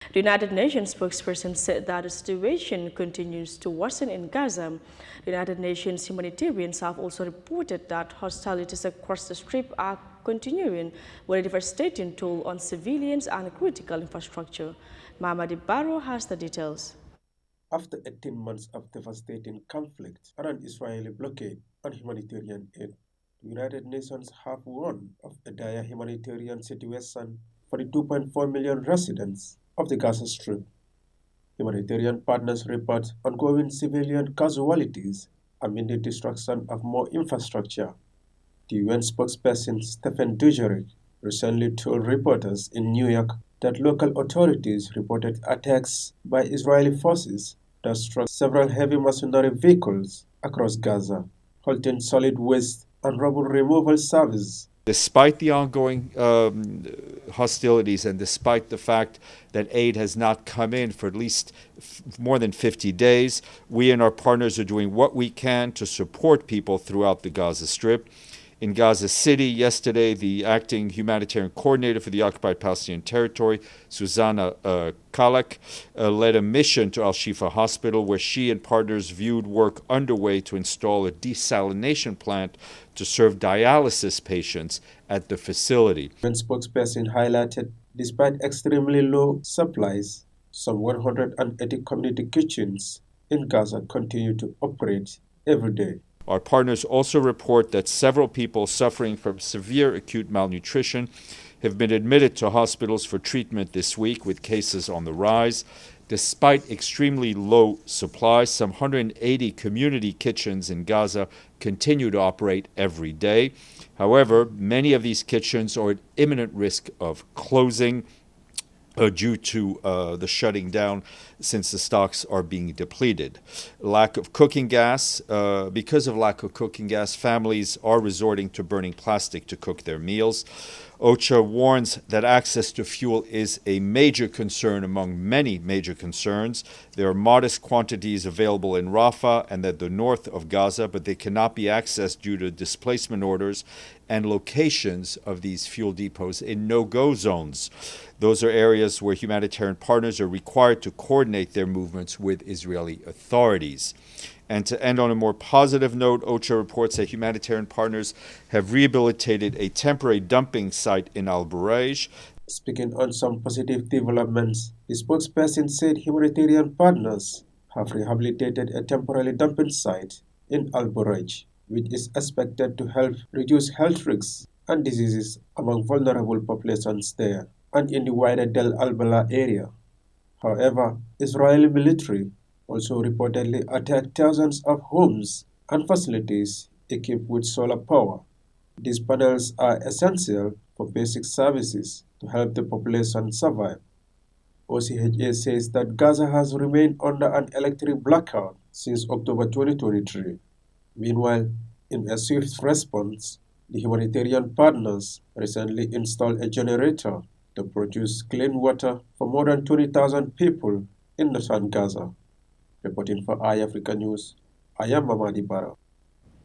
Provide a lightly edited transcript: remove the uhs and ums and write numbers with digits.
The United Nations spokesperson said that the situation continues to worsen in Gaza. The United Nations humanitarians have also reported that hostilities across the Strip are continuing with a devastating toll on civilians and critical infrastructure. Mamadi Barrow has the details. After 18 months of devastating conflict and an Israeli blockade on humanitarian aid, the United Nations have warned of a dire humanitarian situation for the 2.4 million residents of the Gaza Strip. Humanitarian partners report ongoing civilian casualties amid the destruction of more infrastructure. The UN spokesperson Stephen Dujarric recently told reporters in New York that local authorities reported attacks by Israeli forces that struck several heavy machinery vehicles across Gaza, halting solid waste and rubble removal service. Despite the ongoing hostilities and despite the fact that aid has not come in for at least more than 50 days, we and our partners are doing what we can to support people throughout the Gaza Strip. In Gaza City yesterday, the acting humanitarian coordinator for the occupied Palestinian territory, Susanna Kalak, led a mission to Al-Shifa Hospital where she and partners viewed work underway to install a desalination plant to serve dialysis patients at the facility. When spokesperson highlighted, despite extremely low supplies, some 180 community kitchens in Gaza continue to operate every day. Our partners also report that several people suffering from severe acute malnutrition have been admitted to hospitals for treatment this week, with cases on the rise. Despite extremely low supply, some 180 community kitchens in Gaza continue to operate every day. However, many of these kitchens are at imminent risk of closing due to the shutting down since the stocks are being depleted. Lack of cooking gas. Because of lack of cooking gas, families are resorting to burning plastic to cook their meals. OCHA warns that access to fuel is a major concern among many major concerns. There are modest quantities available in Rafah and at the north of Gaza, but they cannot be accessed due to displacement orders and locations of these fuel depots in no-go zones. Those are areas where humanitarian partners are required to coordinate their movements with Israeli authorities. And to end on a more positive note, OCHA reports that humanitarian partners have rehabilitated a temporary dumping site in Al-Burej. Speaking on some positive developments, the spokesperson said humanitarian partners have rehabilitated a temporary dumping site in Al-Burej, which is expected to help reduce health risks and diseases among vulnerable populations there and in the wider Del Al-Bala area. However, Israeli military also reportedly attacked thousands of homes and facilities equipped with solar power. These panels are essential for basic services to help the population survive. OCHA says that Gaza has remained under an electric blackout since October 2023. Meanwhile, in a swift response, the humanitarian partners recently installed a generator to produce clean water for more than 20,000 people in northern Gaza. Reporting for Eyeafrica News, I am Mamadi Barrow.